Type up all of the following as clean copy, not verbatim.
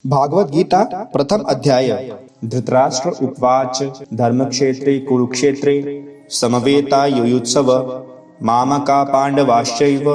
भागवत गीता प्रथम अध्याय। धृतराष्ट्र उपवाच धर्मक्षेत्रे कुरुक्षेत्रे समवेता युयुत्सव मामका पांडवाश्चैव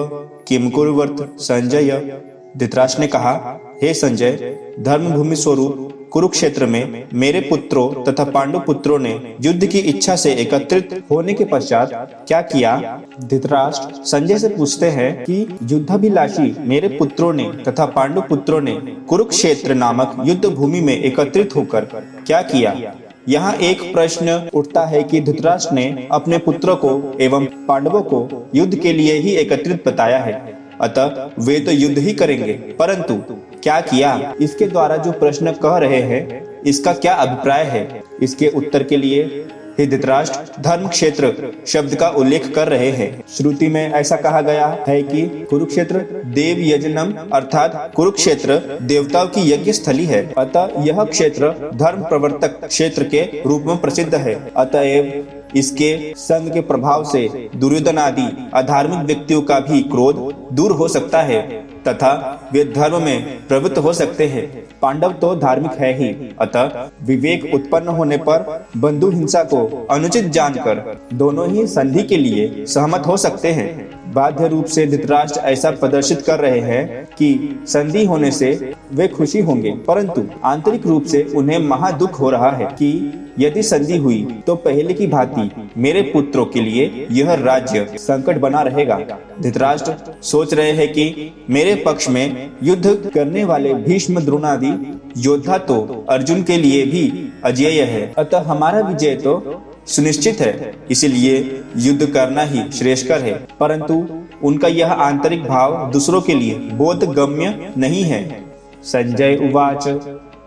किम कुर्वत संजय। धृतराष्ट्र ने कहा, हे संजय, धर्मभूमि स्वरूप कुरुक्षेत्र में मेरे पुत्रों तथा पांडु पुत्रों ने युद्ध की इच्छा से एकत्रित होने के पश्चात क्या किया। धृतराष्ट्र संजय से पूछते हैं कि युद्धाभिलाषी मेरे पुत्रों ने तथा पांडु पुत्रों ने कुरुक्षेत्र नामक युद्ध भूमि में एकत्रित होकर क्या किया। यहाँ एक प्रश्न उठता है कि धृतराष्ट्र ने अपने पुत्रों को एवं पांडवों को युद्ध के लिए ही एकत्रित बताया है, अतः वे तो युद्ध ही करेंगे, परंतु क्या किया, इसके द्वारा जो प्रश्न कह रहे हैं इसका क्या अभिप्राय है। इसके उत्तर के लिए हे धृतराष्ट्र धर्म क्षेत्र शब्द का उल्लेख कर रहे हैं। श्रुति में ऐसा कहा गया है कि कुरुक्षेत्र देव यजनम अर्थात कुरुक्षेत्र देवताओं की यज्ञ स्थली है, अतः यह क्षेत्र धर्म प्रवर्तक क्षेत्र के रूप में प्रसिद्ध है। अतएव इसके संग के प्रभाव से दुर्योधन आदि अधार्मिक व्यक्तियों का भी क्रोध दूर हो सकता है तथा वे धर्म में प्रवृत्त हो सकते हैं। पांडव तो धार्मिक है ही, अतः विवेक उत्पन्न होने पर बंधु हिंसा को अनुचित जानकर दोनों ही संधि के लिए सहमत हो सकते हैं। बाध्य रूप से धृतराष्ट्र ऐसा प्रदर्शित कर रहे हैं कि संधि होने से वे खुशी होंगे, परंतु आंतरिक रूप से उन्हें महादुख हो रहा है कि यदि संधि हुई तो पहले की भांति मेरे पुत्रों के लिए यह राज्य संकट बना रहेगा। धृतराष्ट्र सोच रहे हैं कि मेरे पक्ष में युद्ध करने वाले भीष्म द्रोणादि योद्धा तो अर्जुन के लिए भी अजेय है, अतः हमारा विजय तो सुनिश्चित है, इसलिए युद्ध करना ही श्रेयस्कर है। परंतु उनका यह आंतरिक भाव दूसरों के लिए बोधगम्य नहीं है। संजय उवाच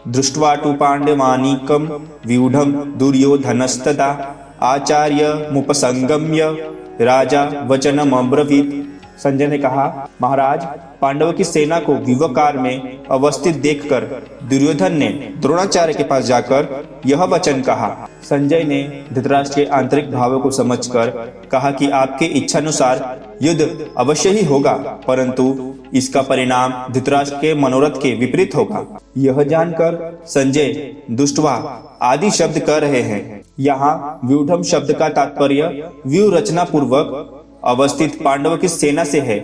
दृष्ट्वा तु पांडवानीकं व्यूढ़ं दुर्योधनस्तदा आचार्य मुपसंगम्य राजा वचनमब्रवीत्। संजय ने कहा, महाराज, पांडवों की सेना को व्यूहकार में अवस्थित देखकर दुर्योधन ने द्रोणाचार्य के पास जाकर यह वचन कहा। संजय ने धृतराष्ट्र के आंतरिक भावों को समझकर कहा कि आपके इच्छानुसार युद्ध अवश्य ही होगा, परंतु इसका परिणाम धृतराष्ट्र के मनोरथ के विपरीत होगा। यह जानकर संजय दुष्टवा आदि शब्द कह रहे हैं। यहाँ व्यूढ़म शब्द का तात्पर्य व्यूह रचना पूर्वक अवस्थित पांडवों की सेना से है,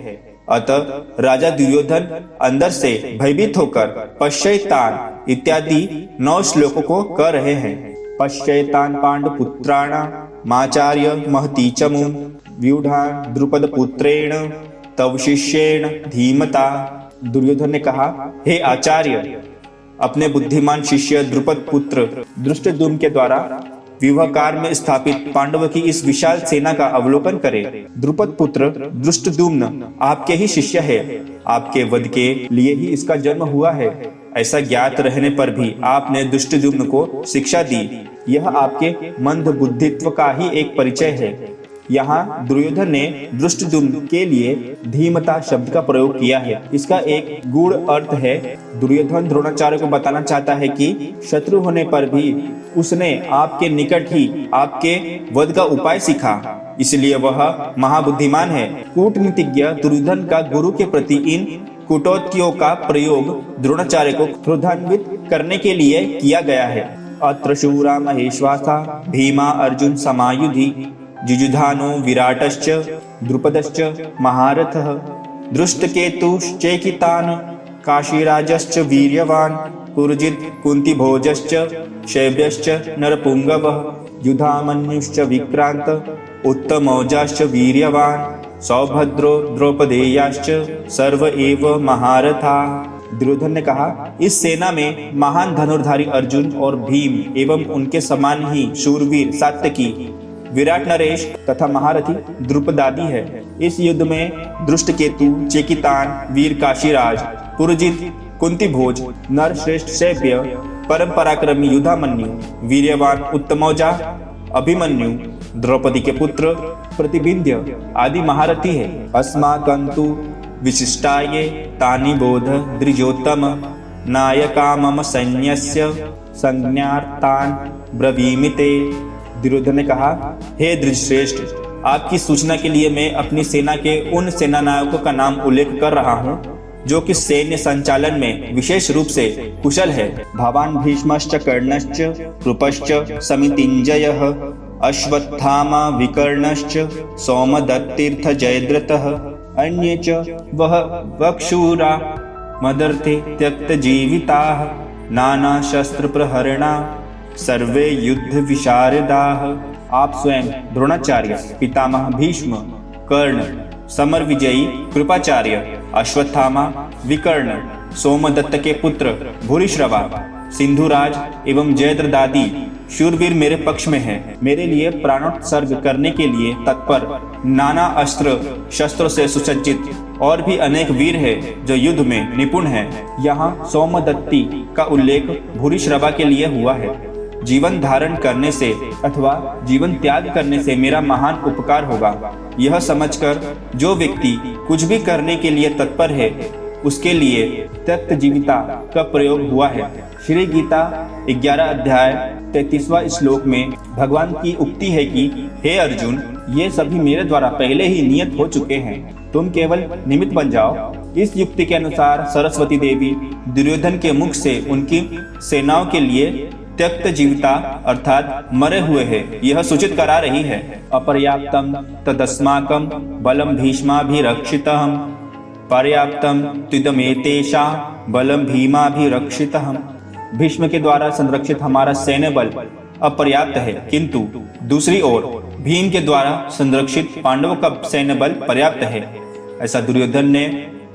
अतः राजा दुर्योधन अंदर से भयभीत होकर पश्यैतान इत्यादि 9 श्लोकों को कह रहे हैं। पश्यैतान पांडुपुत्राणामाचार्य महती चमूं व्यूढ़ान् द्रुपद पुत्रेण तव शिष्येण धीमता। दुर्योधन ने कहा, हे आचार्य, अपने बुद्धिमान शिष्य द्रुपद पुत्र धृष्टद्युम्न के द्वारा व्यूहकार में स्थापित पांडवों की इस विशाल सेना का अवलोकन करें। द्रुपद पुत्र धृष्टद्युम्न आपके ही शिष्य है, आपके वध के लिए ही इसका जन्म हुआ है। ऐसा ज्ञात रहने पर भी आपने धृष्टद्युम्न को शिक्षा दी, यह आपके मंद बुद्धित्व का ही एक परिचय है। यहाँ दुर्योधन ने धृष्टद्युम्न के लिए धीमता शब्द का प्रयोग किया है। इसका एक गूढ़ अर्थ है, दुर्योधन द्रोणाचार्य को बताना चाहता है कि शत्रु होने पर भी उसने आपके निकट ही आपके वध का उपाय सीखा, इसलिए वह महाबुद्धिमान है। कूटनीतिज्ञ दुर्योधन का गुरु के प्रति इन कूटोक्तियों का प्रयोग द्रोणाचार्य को क्रोधान्वित करने के लिए किया गया है। अत्र शूरा महेश्वासा भीमा अर्जुन समायुधि जुजुधानो विराटश्च द्रुपदश्च महारथः दृष्टकेतुश्चैकितान् काशीराजश्च वीर्यवान् पुरजित् कुन्तिभोजश्च शैब्यश्च नरपुङ्गवः युधामन्युश्च विक्रान्त उत्तमौजाश्च वीर्यवान् सौभद्रो द्रौपदेयाश्च सर्व एव महारथा। दुर्योधन ने कहा, इस सेना में महान धनुर्धारी अर्जुन और भीम एवं उनके समान ही शूरवीर सात्यकी विराट नरेश तथा महारथी द्रुपदादि है। इस युद्ध में दृष्टकेतु, चेकितान, वीर काशीराज, पुरजित, कुंतीभोज, नरश्रेष्ठ शैब्य, परम पराक्रमी युधामन्यु, वीर्यवान उत्तमौजा, अभिमन्यु, द्रौपदी के पुत्र प्रतिबिंध्य आदि महारथी है। अस्माकंतु विशिष्टाये तानि बोध द्विजोत्तम नायका मम सैन्यस्य संज्ञार्तान् ब्रवीमिते। दुर्योधन ने कहा, हे द्विजश्रेष्ठ, आपकी सूचना के लिए मैं अपनी सेना के उन सेनानायकों का नाम उल्लेख कर रहा हूँ जो कि सैन्य संचालन में विशेष रूप से कुशल है। भवान भीष्मश्च कर्णश्च कृपश्च समितिञ्जयः अश्वत्थामा विकर्णश्च सोमदत्तीर्थ जयद्रथः अन्ये च वह वक्षुरा मदर्थे त्यक्तजीविताः नाना शस्त्र प्रहरणा सर्वे युद्ध विशारदाः। आप स्वयं द्रोणाचार्य, पितामह भीष्म, कर्ण, समर विजयी कृपाचार्य, अश्वत्थामा, विकर्ण, सोमदत्त के पुत्र भूरिश्रवा, सिंधुराज एवं जयद्रदादि शूरवीर मेरे पक्ष में हैं। मेरे लिए प्राणोत्सर्ग करने के लिए तत्पर, नाना अस्त्र शस्त्रों से सुसज्जित और भी अनेक वीर हैं जो युद्ध में निपुण हैं। यहाँ सोमदत्ती का उल्लेख भूरिश्रवा के लिए हुआ है। जीवन धारण करने से अथवा जीवन त्याग करने से मेरा महान उपकार होगा, यह समझकर जो व्यक्ति कुछ भी करने के लिए तत्पर है उसके लिए त्यक्त जीविता का प्रयोग हुआ है। श्री गीता 11 अध्याय 33वां श्लोक में भगवान की उक्ति है कि हे अर्जुन, ये सभी मेरे द्वारा पहले ही नियत हो चुके हैं, तुम केवल निमित्त बन जाओ। इस युक्ति के अनुसार सरस्वती देवी दुर्योधन के मुख से उनकी सेनाओं के लिए त्यक्त जीविता अर्थात मरे हुए हैं यह सूचित करा रही है। अपर्याप्तम तदस्माकं बलम भीष्माभिरक्षितम् पर्याप्तम त्विदमेतेषां बलम भीमाभिरक्षितम्। भीष्म के द्वारा संरक्षित हमारा सैन्य बल अपर्याप्त है, किंतु दूसरी ओर भीम के द्वारा संरक्षित पांडवों का सैन्य बल पर्याप्त है, ऐसा दुर्योधन ने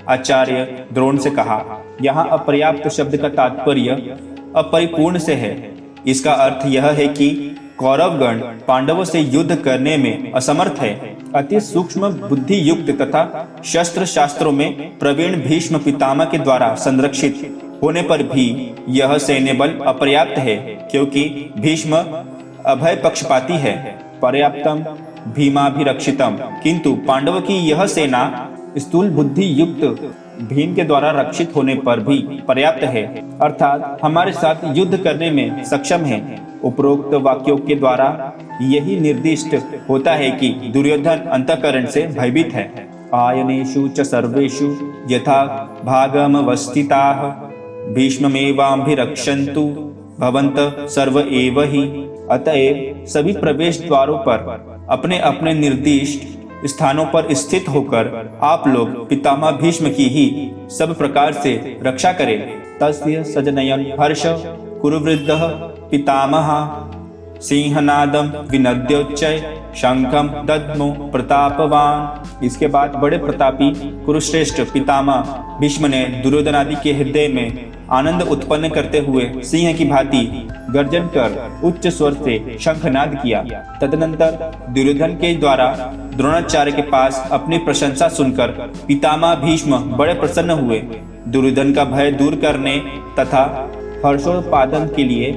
आचार्य द्रोण से कहा। यहाँ अपर्याप्त शब्द का तात्पर्य अपरिपूर्ण से है। इसका अर्थ यह है कि कौरवगण पांडवों से युद्ध करने में असमर्थ है। अति सूक्ष्म बुद्धि युक्त तथा शस्त्र शास्त्रों में प्रवीण भीष्म पितामह के द्वारा संरक्षित होने पर भी यह सैन्य बल अपर्याप्त है, क्योंकि भीष्म अभय पक्षपाती है। पर्याप्तम भीमाभिरक्षितम, किंतु पांडवों की यह सेना स्थूल बुद्धि युक्त भीम के द्वारा रक्षित होने पर भी पर्याप्त है, अर्थात हमारे साथ युद्ध करने में सक्षम है। उपरोक्त वाक्यों के द्वारा यही निर्दिष्ट होता है कि दुर्योधन अंतःकरण से भयभीत है। आयनेषु च सर्वेषु यथा भागमवस्थिताः भीष्ममेवाभिरक्षन्तु भवन्तः सर्व एव हि। अतएव सभी प्रवेश द्वारों पर अपने अपने निर्दिष्ट स्थानों पर स्थित होकर आप लोग पितामह भीष्म की ही सब प्रकार से रक्षा करें। तस्य सजनयन हर्ष कुरुवृद्धः पितामह सिंहनादम विनद्योच्चय शंखम दद्मो प्रतापवान। इसके बाद बड़े प्रतापी कुरुश्रेष्ठ पितामह भीष्म ने दुर्योधन आदि के हृदय में आनंद उत्पन्न करते हुए सिंह की भांति गर्जन कर उच्च स्वर से शंखनाद किया। तदनंतर दुर्योधन के द्वारा द्रोणाचार्य के पास अपनी प्रशंसा सुनकर पितामह भीष्म बड़े प्रसन्न हुए। दुर्योधन का भय दूर करने तथा हर्षोत्पादन के लिए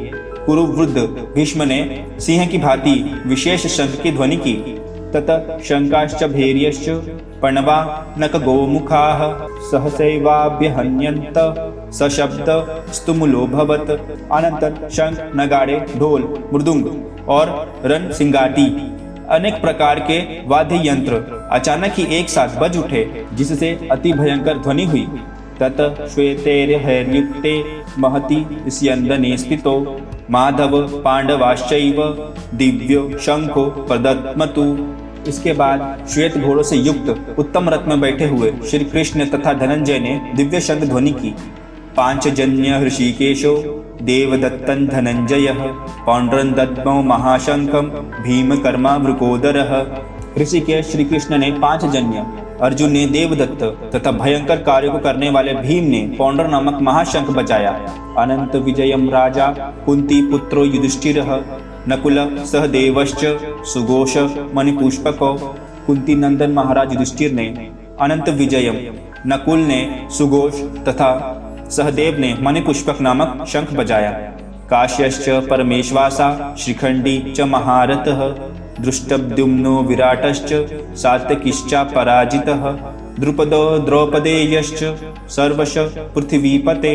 कुरुवृद्ध भीष्म ने सिंह की भांति विशेष शंख की ध्वनि की। ततः शंकाश्च भैर्यश्च पणवा नक गोमुखाः सहसैवाभ्यहन्यन्त सशब्द स्तुमुलोभवत्। अनंतर शंख, नगाड़े, ढोल, मृदुंग और रण सिंगाटी अनेक प्रकार के वाद्य यंत्र अचानक ही एक साथ बज उठे, जिससे अति भयंकर ध्वनि हुई। तत श्वेतैर्हैर्युक्ते महति स्यन्दने स्थितो माधव पांडवाश्चैव दिव्यो शंखो प्रदत्मतु। इसके बाद श्वेत घोड़ों से युक्त उत्तम रथ में बैठे हुए श्री कृष्ण तथा धनंजय ने दिव्य शंख ध्वनि की। पांचजन्य ऋषिकेशो देवदत्तं धनंजयः पौंड्रं दद्मौ महाशंखं भीमकर्मा वृकोदरः। ऋषिकेश श्री कृष्ण ने पांचजन्य, अर्जुन ने देवदत्त तथा भयंकर कार्यों को करने वाले भीम ने पौंड्र नामक महाशंख बजाया। अनंत विजयम राजा कुंती पुत्रो युधिष्ठिरः नकुल सहदेवश्च सुघोष मणिपुष्पको। कुंती नंदन महाराज युधिष्ठिर ने अनंत विजयम, नकुल ने सुघोष तथा सहदेव ने मणिपुष्पक नामक शंख बजाया। काश्यश्च परमेश्वासा शिखंडी च महारथः दृष्टद्युम्नो विराटश्च सात्यकिश्च पराजितः द्रुपदो द्रौपदेयश्च सर्वश पृथ्वीपते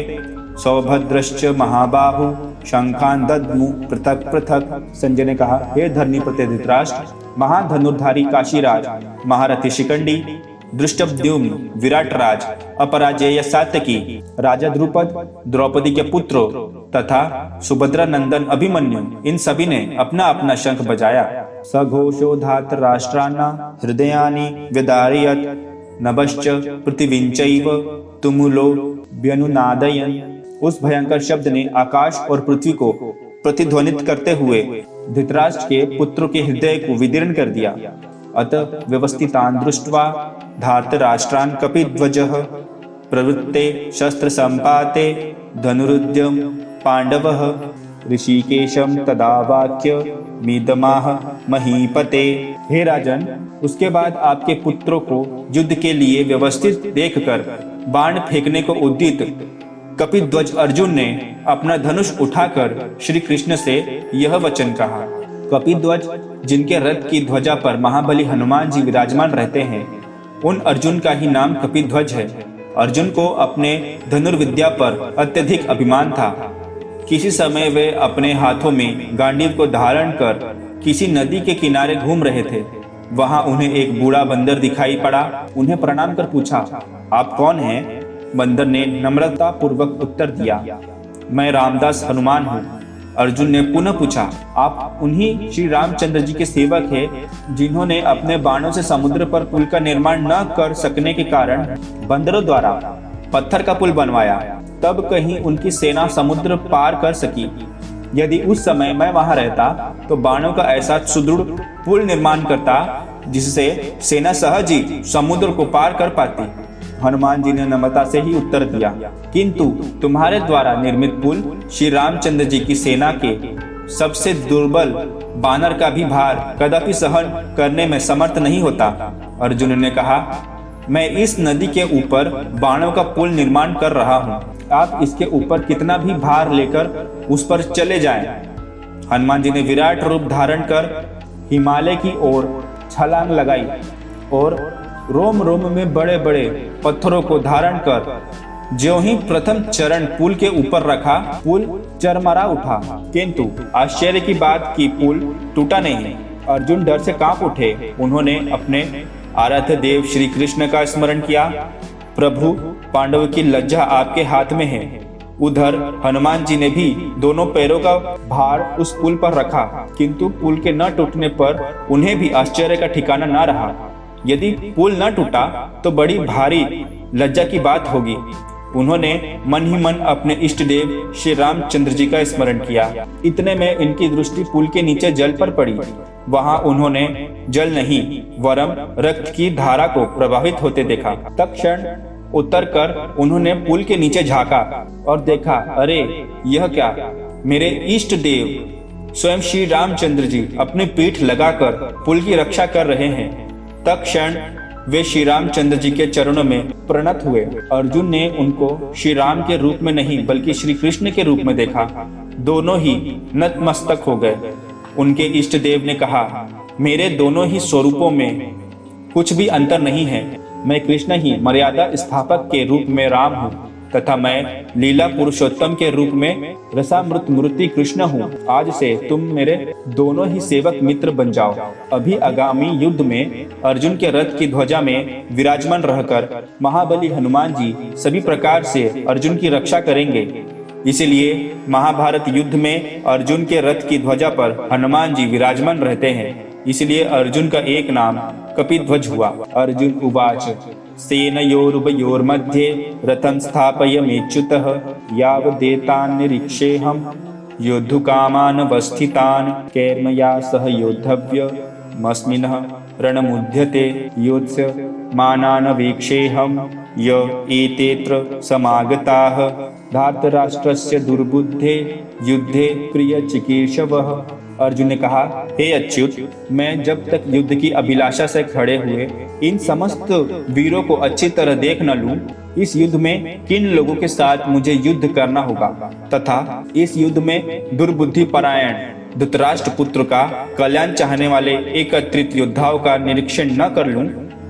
सौभद्रश्च महाबाहु शंखान दद्मु पृथक पृथक। संजय ने कहा, हे धरनी प्रति धृतराष्ट्र, महाधनुर्धारी काशीराज महारथी शिखंडी दृष्टद्युम्न, विराटराज, अपराजेय सात्यकी, राजा द्रुपद, द्रौपदी के पुत्रों तथा सुभद्रा नंदन अभिमन्यु, इन सभी ने अपना अपना शंख बजाया। सघोषो धातराष्ट्राणां हृदयानि व्यदारयत् नभश्च पृथिवीञ्चैव तुमुलो व्यनुनादयन्। उस भयंकर शब्द ने आकाश और पृथ्वी को प्रतिध्वनित करते हुए धृतराष्ट्र के पुत्रों के हृदय को विदीर्ण कर दिया। अतः व्यवस्थितान् दृष्ट्वा धातराष्ट्रान् कपिध्वजः प्रवृत्ते शस्त्र संपाते धनुरुद्यम पांडवः ऋषिकेशम तदा वाक्य मीदमाह महीपते। हे राजन, उसके बाद आपके पुत्रों को युद्ध के लिए व्यवस्थित देखकर बाण फेंकने को उद्यत कपिध्वज अर्जुन ने अपना धनुष उठाकर श्री कृष्ण से यह वचन कहा। कपिध्वज, जिनके रथ की ध्वजा पर महाबली हनुमान जी विराजमान रहते हैं, उन अर्जुन का ही नाम कपिध्वज है। अर्जुन को अपने धनुर्विद्या पर अत्यधिक अभिमान था। किसी समय वे अपने हाथों में गांडीव को धारण कर किसी नदी के किनारे घूम रहे थे। वहां उन्हें एक बूढ़ा बंदर दिखाई पड़ा। उन्हें प्रणाम कर पूछा, आप कौन हैं? बंदर ने नम्रता पूर्वक उत्तर दिया, मैं रामदास हनुमान हूँ। अर्जुन ने पुनः पूछा, आप उन्हीं श्री रामचंद्र जी के सेवक हैं जिन्होंने अपने बाणों से समुद्र पर पुल का निर्माण न कर सकने के कारण बंदरों द्वारा पत्थर का पुल बनवाया, तब कहीं उनकी सेना समुद्र पार कर सकी। यदि उस समय मैं वहां रहता तो बाणों का ऐसा सुदृढ़ पुल निर्माण करता जिससे सेना सहज ही समुद्र को पार कर पाती। हनुमान जी ने नम्रता से ही उत्तर दिया, किंतु तुम्हारे द्वारा निर्मित पुल श्री रामचंद्र जी की सेना के सबसे दुर्बल बानर का भी भार कदापि सहन करने में समर्थ नहीं होता। अर्जुन ने कहा, मैं इस नदी के ऊपर बाणों का पुल निर्माण कर रहा हूँ, आप इसके ऊपर कितना भी भार लेकर उस पर चले जाएं। हनुमान जी ने विराट रूप धारण कर हिमालय की ओर छलांग लगाई और रोम रोम में बड़े बड़े पत्थरों को धारण कर ज्यों ही प्रथम चरण पुल के ऊपर रखा, पुल चरमरा उठा। किंतु आश्चर्य की बात कि पुल टूटा नहीं। अर्जुन डर से कांप उठे। उन्होंने अपने आराध्य देव श्री कृष्ण का स्मरण किया। प्रभु, पांडव की लज्जा आपके हाथ में है। उधर हनुमान जी ने भी दोनों पैरों का भार उस पुल पर रखा, किंतु पुल के न टूटने पर उन्हें भी आश्चर्य का ठिकाना न रहा। यदि पुल न टूटा तो बड़ी भारी लज्जा की बात होगी। उन्होंने मन ही मन अपने इष्ट देव श्री रामचंद्र जी का स्मरण किया। इतने में इनकी दृष्टि पुल के नीचे जल पर पड़ी। वहां उन्होंने जल नहीं वरम रक्त की धारा को प्रभावित होते देखा। तत्क्षण उतरकर उन्होंने पुल के नीचे झांका और देखा, अरे यह क्या! मेरे इष्ट देव स्वयं श्री रामचंद्र जी अपनी पीठ लगाकर पुल की रक्षा कर रहे हैं। तत्क्षण वे श्री रामचंद्र जी के चरणों में प्रणत हुए। अर्जुन ने उनको श्री राम के रूप में नहीं बल्कि श्री कृष्ण के रूप में देखा। दोनों ही नतमस्तक हो गए। उनके इष्ट देव ने कहा, मेरे दोनों ही स्वरूपों में कुछ भी अंतर नहीं है। मैं कृष्ण ही मर्यादा स्थापक के रूप में राम हूँ तथा मैं लीला पुरुषोत्तम के रूप में रसामृत मूर्ति कृष्ण हूँ। आज से तुम मेरे दोनों ही सेवक मित्र बन जाओ। अभी आगामी युद्ध में अर्जुन के रथ की ध्वजा में विराजमान रहकर महाबली हनुमान जी सभी प्रकार से अर्जुन की रक्षा करेंगे। इसलिए महाभारत युद्ध में अर्जुन के रथ की ध्वजा पर हनुमान जी विराजमान रहते हैं। इसलिए अर्जुन का एक नाम कपिध्वज हुआ। अर्जुन उवाच सेनयोरुभयोर्मध्ये रथं स्थापयमेच्युतः यावदेतान्निरीक्षेऽहं योद्धुकामानवस्थितान् कैर्मया सह योद्धव्यमस्मिन् रणमुद्यते योत्स्यमानानवेक्षेऽहं य एतेऽत्र समागताः धार्तराष्ट्रस्य दुर्बुद्धे युद्धे प्रियचिकीर्षवः। अर्जुन ने कहा, हे अच्युत, मैं जब तक युद्ध की अभिलाषा से खड़े हुए इन समस्त वीरों को अच्छी तरह देख न लूं, इस युद्ध में किन लोगों के साथ मुझे युद्ध करना होगा तथा इस युद्ध में दुर्बुद्धि परायण धृतराष्ट्र पुत्र का कल्याण चाहने वाले एकत्रित योद्धाओं का निरीक्षण न कर लूं,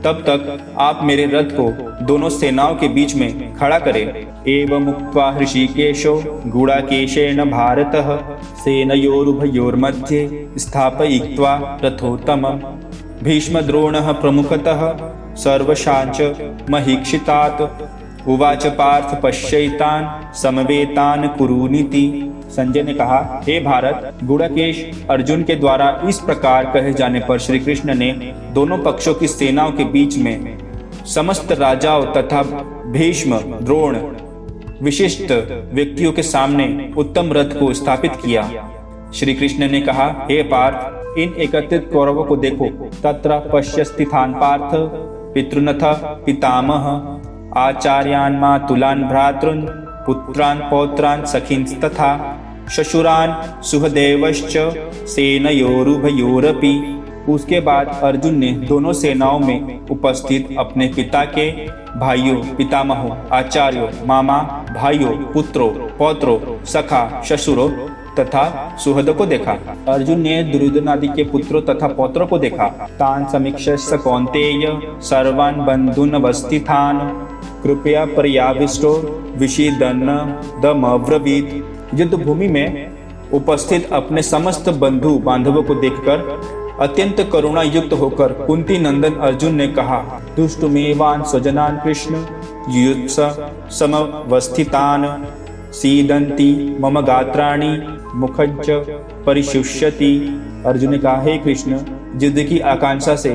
तब तक आप मेरे रथ को दोनों सेनाओं के बीच में खड़ा करें। एवं उक्त्वा ऋषिकेशो गुडाकेशेन भारतः सेनयोरुभयोर्मध्ये स्थापयित्वा रथोत्तमं भीष्मद्रोणः प्रमुखतः सर्वशांच महीक्षितात्। उवाच पार्थ पश्यैतान् समवेतान् कुरूनिति। संजय ने कहा, हे भारत, गुड़केश अर्जुन के द्वारा इस प्रकार कहे जाने पर श्री कृष्ण ने दोनों पक्षों की सेनाओं के बीच में समस्त राजाओं तथा भीष्म, द्रोण विशिष्ट व्यक्तियों के सामने उत्तम रथ को स्थापित किया। श्री कृष्ण ने कहा, हे पार्थ, इन एकत्रित कौरवों को देखो। तत्र पश्यस्थितान् पार्थ पितृनथ पितामह आचार्यान् मातुलान् भ्रातॄन् पुत्रान् पौत्रान् सखींस्तथा श्वशुरान् सुहदेवश्च सेनयोरुभयोरपि। उसके बाद अर्जुन ने दोनों सेनाओं में उपस्थित अपने पिता के भाइयों, पितामहों, आचार्यों, मामा, भाइयों, पुत्रों, पौत्रों, सखा, श्वशुरों तथा सुहद को देखा। अर्जुन ने दुर्योधन आदि के पुत्रों तथा पौत्रों को देखा। तान समीक्षस्य कौन्तेय सर्वान् बन्धून् अवस्थितान् कृपया पर्याविष्टो विषीदन्नदमब्रवीत्। युद्ध भूमि में उपस्थित अपने समस्त बंधु बांधवों को देखकर अत्यंत करुणा युक्त होकर कुंती नंदन अर्जुन ने कहा, दुष्टुमेवान् स्वजनान् कृष्ण युयुत्स समवस्थितान् सीदन्ति मम गात्राणि मुखञ्च परिशुष्यति। अर्जुन ने कहा, हे कृष्ण, युद्ध की आकांक्षा से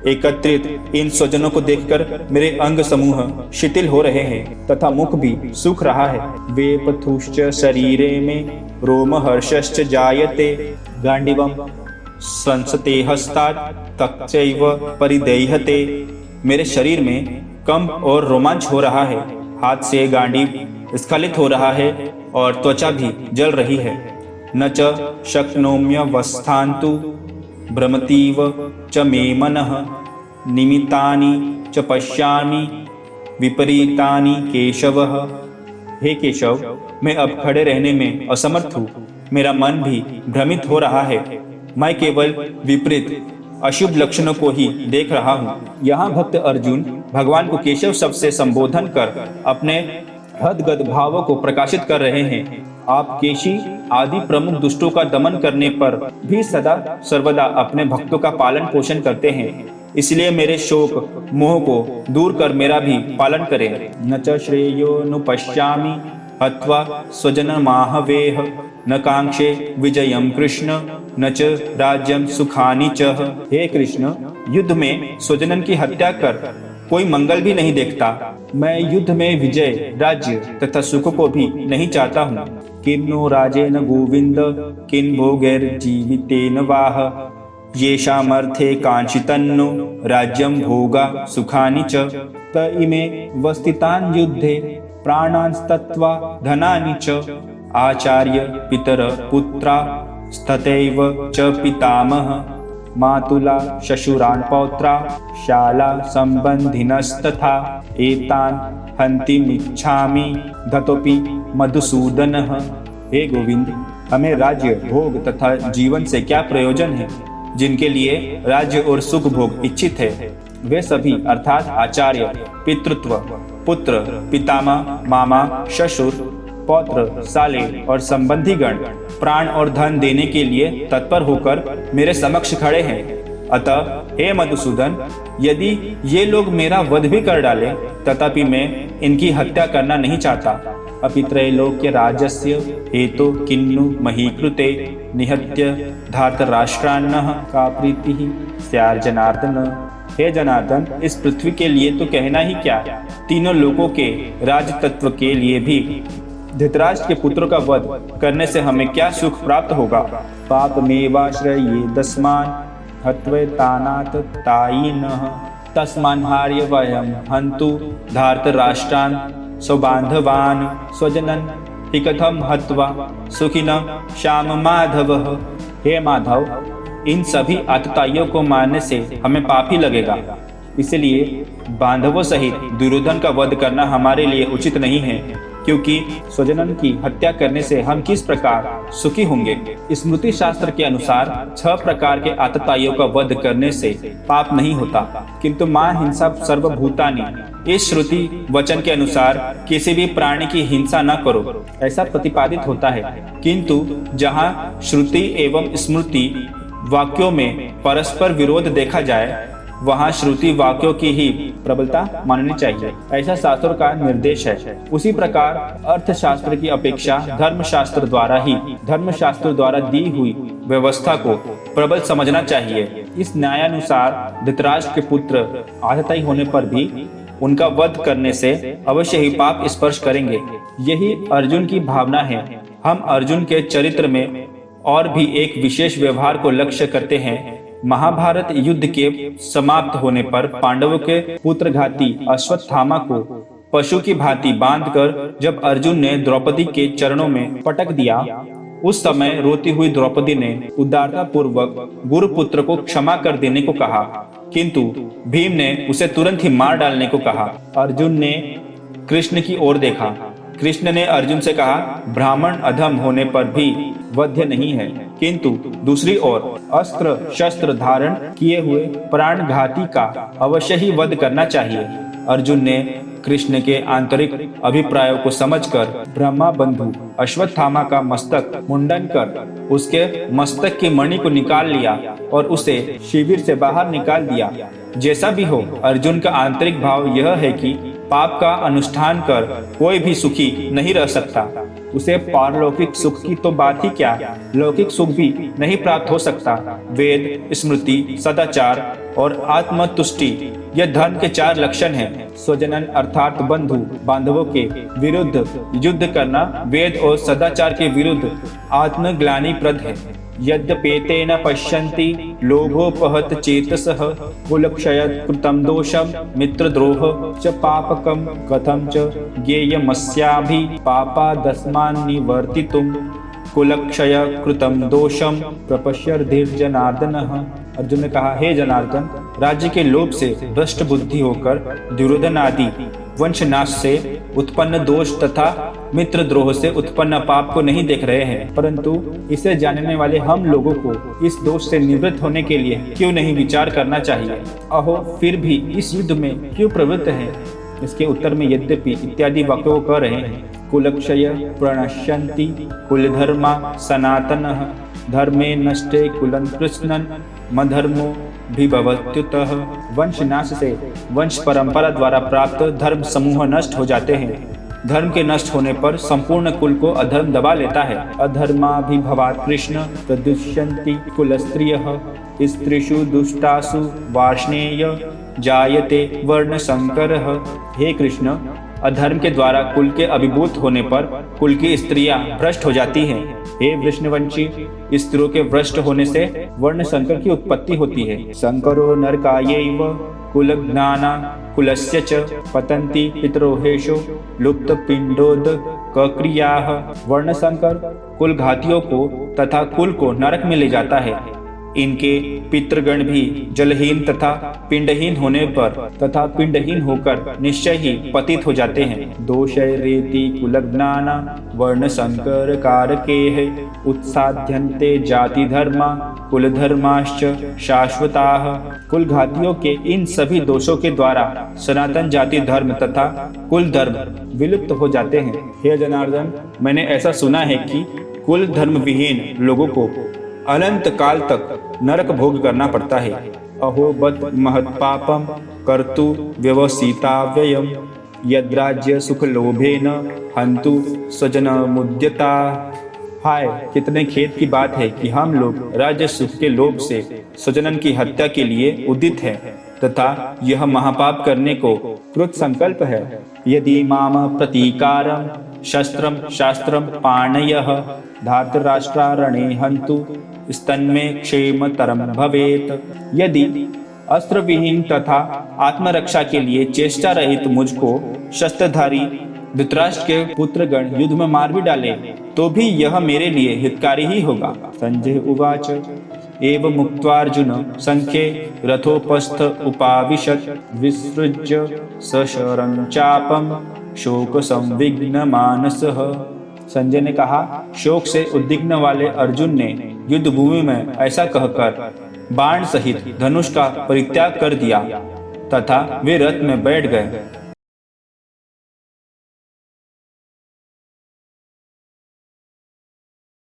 एकत्रित इन स्वजनों को देखकर मेरे अंग समूह शिथिल हो रहे हैं तथा मुख भी सूख रहा है। वेपथुश्च शरीरे में रोमहर्षश्च जायते गांडीवम् संसते हस्तात् तक्चैव परिदेह्यते। मेरे शरीर में कंप और रोमांच हो रहा है, हाथ से गांडीव स्खलित हो रहा है और त्वचा भी जल रही है। न च शक्नोम्यवस्थान्तु भ्रमतीव च मे मनः निमित्तानि च पश्यामि विपरीतानि केशवः। हे केशव, मैं अब खड़े रहने में असमर्थ हूँ, मेरा मन भी भ्रमित हो रहा है। मैं केवल विपरीत अशुभ लक्षणों को ही देख रहा हूँ। यहाँ भक्त अर्जुन भगवान को केशव शब्द से संबोधन कर अपने हदगद भावों को प्रकाशित कर रहे हैं। आप केशी आदि प्रमुख दुष्टों का दमन करने पर भी सदा सर्वदा अपने भक्तों का पालन पोषण करते हैं, इसलिए मेरे शोक मोह को दूर कर मेरा भी पालन करें। न च श्रेयो नु पश्यामि हत्वा स्वजनमाहवेह न कांक्षे विजयम कृष्ण न च राज्यम सुखानि च। हे कृष्ण, युद्ध में स्वजनन की हत्या कर कोई मंगल भी नहीं देखता। मैं युद्ध में विजय, राज्य तथा सुख को भी नहीं चाहता हूँ। किन्नो राजेन गोविंद किन भोगैर्जीवितेन वाह येषामर्थे कांक्षितन्नो राज्यं भोगा सुखानि च। त इमे वस्थितान् युद्धे प्राणांस्तत्वा धनानि च आचार्य पितर पुत्रा स्ततैव च पितामह मातुला श्वशुरान् पौत्रा शाला संबंधिनस्तथा एतान् हन्तिमिच्छामि धतोपि मधुसूदनः। हे गोविंद, हमें राज्य, भोग तथा जीवन से क्या प्रयोजन है? जिनके लिए राज्य और सुख भोग इच्छित है वे सभी अर्थात आचार्य, पितृत्व, पुत्र, पितामह, मामा, श्वशुर, पौत्र, साले और संबंधी गण प्राण और धन देने के लिए तत्पर होकर मेरे समक्ष खड़े हैं। अतः हे मधुसूदन, यदि ये लोग मेरा वध भी कर डाले तथापि मैं इनकी हत्या करना नहीं चाहता। अपि त्रैलोक्य राज्यस्य हेतु किन्नु महीकृते निहत्य धार्तराष्ट्रान्नः का प्रीतिः स्यात् जनार्दन। हे जनार्दन, इस पृथ्वी के लिए तो कहना ही क्या, तीनों लोगों के राज तत्व के लिए भी धृतराष्ट्र के पुत्रों का वध करने से हमें क्या सुख प्राप्त होगा। पापमेवाश्रये दस्मान् हत्वैतानात् तायिनः तस्मान्हार्य वयं हन्तु धार्तराष्ट्रान् स्वबान्धवान् स्वजनन् हि कथं हत्वा सुखिनः श्याम माधवः। हे माधव, इन सभी आतताइयों को मारने से हमें पाप ही लगेगा, इसलिए बांधवों सहित दुर्योधन का वध करना हमारे लिए उचित नहीं है, क्योंकि स्वजनन की हत्या करने से हम किस प्रकार सुखी होंगे। स्मृति शास्त्र के अनुसार 6 प्रकार के आतताइयों का वध करने से पाप नहीं होता, किंतु मां हिंसा सर्वभूतानि, इस श्रुति वचन के अनुसार किसी भी प्राणी की हिंसा न करो, ऐसा प्रतिपादित होता है। किंतु जहाँ श्रुति एवं स्मृति वाक्यों में परस्पर विरोध देखा जाए, वहाँ श्रुति वाक्यों की ही प्रबलता माननी चाहिए, ऐसा शास्त्रों का निर्देश है। उसी प्रकार अर्थशास्त्र की अपेक्षा धर्मशास्त्र द्वारा दी हुई व्यवस्था को प्रबल समझना चाहिए। इस न्यायानुसार धृतराष्ट्र के पुत्र आततायी होने पर भी उनका वध करने से अवश्य ही पाप स्पर्श करेंगे। यही अर्जुन की भावना है। हम अर्जुन के चरित्र में और भी एक विशेष व्यवहार को लक्ष्य करते हैं। महाभारत युद्ध के समाप्त होने पर पांडवों के पुत्रघाती अश्वत्थामा को पशु की भांति बांधकर जब अर्जुन ने द्रौपदी के चरणों में पटक दिया, उस समय रोती हुई द्रौपदी ने उदारता पूर्वक गुरुपुत्र को क्षमा कर देने को कहा, किंतु भीम ने उसे तुरंत ही मार डालने को कहा। अर्जुन ने कृष्ण की ओर देखा। कृष्ण ने अर्जुन से कहा, ब्राह्मण अधम होने पर भी वध्य नहीं है, किंतु दूसरी ओर अस्त्र शस्त्र धारण किए हुए प्राणघाती का अवश्य ही वध करना चाहिए। अर्जुन ने कृष्ण के आंतरिक अभिप्रायों को समझकर ब्रह्मा बंधु अश्वत्थामा का मस्तक मुंडन कर उसके मस्तक की मणि को निकाल लिया और उसे शिविर से बाहर निकाल दिया। जैसा भी हो, अर्जुन का आंतरिक भाव यह है कि पाप का अनुष्ठान कर कोई भी सुखी नहीं रह सकता। उसे पारलौकिक सुख की तो बात ही क्या, लौकिक सुख भी नहीं प्राप्त हो सकता। वेद, स्मृति, सदाचार और आत्मतुष्टि यह धर्म के 4 लक्षण हैं। स्वजनन अर्थात बंधु बांधवों के विरुद्ध युद्ध करना वेद और सदाचार के विरुद्ध आत्मग्लानिप्रद है। यद्यपेते न पश्यन्ति लोभोपहत चेतसः कुलक्षय कृतं दोषम मित्रद्रोह च पापकम कथम च ज्ञेयमस्याभि पापादस्मान्निवर्तितुं कुलक्षय कृतं दोषम प्रपश्यर्धिर्जनार्दनः। अर्जुन ने कहा, हे जनार्दन, राज्य के लोभ से भ्रष्ट बुद्धि होकर दुर्योधन आदि वंशनाश से उत्पन्न दोष तथा मित्रद्रोह से उत्पन्न पाप को नहीं देख रहे हैं, परंतु इसे जानने वाले हम लोगों को इस दोष से निवृत्त होने के लिए क्यों नहीं विचार करना चाहिए। अहो, फिर भी इस युद्ध में क्यों प्रवृत्त हैं? इसके उत्तर में यद्यपि इत्यादि वाक्यों कह रहे हैं। कुलक्षय प्रणश्यन्ति कुलधर्मा सनातनः धर्मे नष्टे कुलं कृष्णन् मधर्मो विभवत्युतः। वंशनाश से वंश परंपरा द्वारा प्राप्त धर्म समूह नष्ट हो जाते हैं। धर्म के नष्ट होने पर संपूर्ण कुल को अधर्म दबा लेता है। अधर्माभिभवात् कृष्ण प्रदुष्यन्ति कुलस्त्रियः स्त्रीषु दुष्टासु वार्ष्णेय जायते वर्ण संकरः। हे कृष्ण, अधर्म के द्वारा कुल के अभिभूत होने पर कुल की स्त्रियां भ्रष्ट हो जाती हैं। हे वृष्णवंशी, स्त्रियों के भ्रष्ट होने से वर्ण संकर की उत्पत्ति होती है। संकरो नरकायैव कुलज्ञाना कुलस्य च पतन्ति पितरोहेषु लुप्त पिंडोद क्रियाः। वर्ण संकर कुल घातियों को तथा कुल को नरक में ले जाता है। इनके पितृगण भी जलहीन तथा पिंडहीन होने पर तथा पिंडहीन होकर निश्चय ही पतित हो जाते हैं। दोषैरेति कुलज्ञाना वर्ण संकर कारके उत्साध्यन्ते जाति धर्मा कुल धर्माश्च शाश्वताः। कुल घातियों के इन सभी दोषों के द्वारा सनातन जाति धर्म तथा कुल धर्म विलुप्त हो जाते हैं। हे जनार्दन, मैंने ऐसा सुना है कि कुल धर्म विहीन लोगों को अनंत काल तक नरक भोग करना पड़ता है। अहो बत महत् पापम कर्तु व्यवसिता व्ययम यद्राज्य सुख लोभेन हंतु स्वजन मुद्यता। हाय, कितने खेद की बात है कि हम लोग राज्य सुख के लोभ से स्वजनन की हत्या के लिए उदित हैं तथा यह महापाप करने को कृत संकल्प है। यदि माम प्रतीकारम शस्त्रम शास्त्रम पाणयः धार्तराष्ट्रारणे हंतु स्तन्मे क्षेमतरम भवेत। यदि अस्त्र विहीन तथा आत्मरक्षा के लिए चेष्टा रहित मुझको शस्त्रधारी धृतराष्ट्र के पुत्रगण युद्ध में मार भी डाले तो भी यह मेरे लिए हितकारी ही होगा। संजय उवाच एव मुक्त्वार्जुन संख्ये रथोपस्थ उपाविशत् विसृज्य सशरं चापम शोक संविघ्न मानसः। संजय ने कहा, शोक से उद्विग्न वाले अर्जुन ने युद्ध भूमि में ऐसा कहकर बाण सहित धनुष का परित्याग कर दिया तथा वे रथ में बैठ गए।